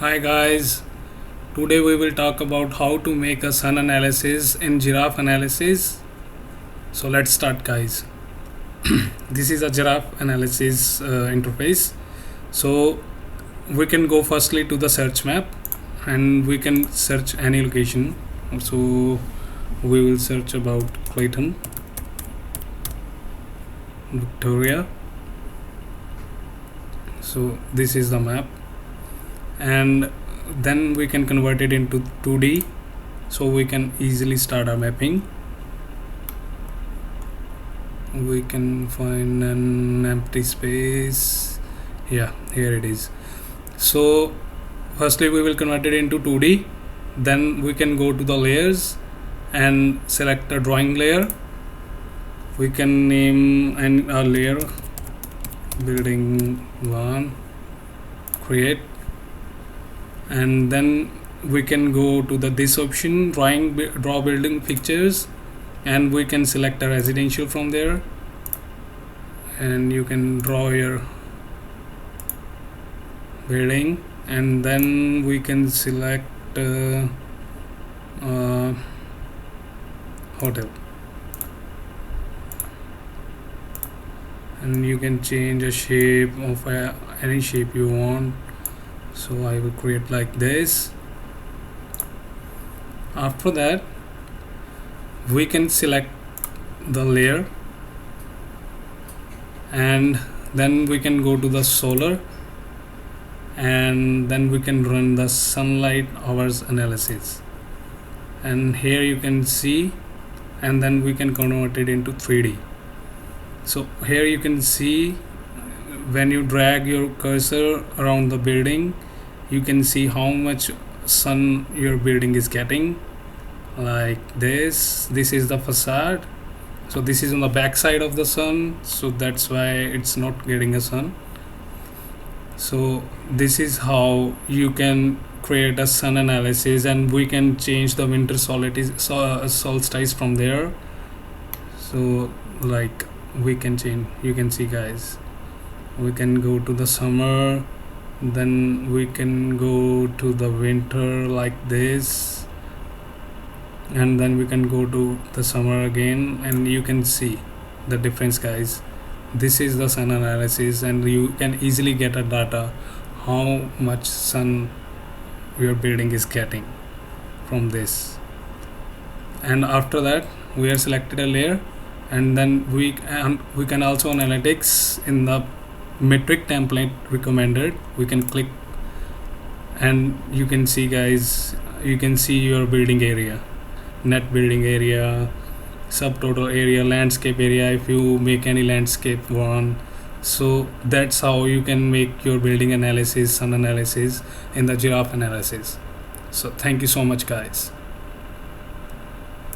Hi guys, today we will talk about how to make a sun analysis in Giraffe analysis. So let's start guys. This is a Giraffe analysis interface. So we can go firstly to the search map and we can search any location. So we will search about Clayton, Victoria. So this is the map, and then we can convert it into 2D, so we can easily start our mapping. We can find an empty space. Yeah, here it is. So firstly we will convert it into 2D, then we can go to the layers and select a drawing layer. We can name a layer building 1, create, and then we can go to this option, draw building pictures, and we can select a residential from there, and you can draw your building, and then we can select hotel, and you can change a shape of any shape you want. So I will create like this. After that we can select the layer, and then we can go to the solar, and then we can run the sunlight hours analysis, and here you can see, and then we can convert it into 3D. So here you can see, when you drag your cursor around the building, you can see how much sun your building is getting, like this is the facade. So this is on the back side of the sun, so that's why it's not getting a sun. So this is how you can create a sun analysis, and we can change the winter solstice from there. So like we can change, you can see guys, we can go to the summer, then we can go to the winter like this, and then we can go to the summer again, and you can see the difference guys. This is the sun analysis, and you can easily get a data how much sun your building is getting from this. And after that we are selected a layer, and then we can also analytics in the metric template recommended. We can click, and you can see guys, you can see your building area, net building area, subtotal area, landscape area if you make any landscape one. So that's how you can make your building analysis, sun analysis in the Giraffe analysis. So thank you so much guys.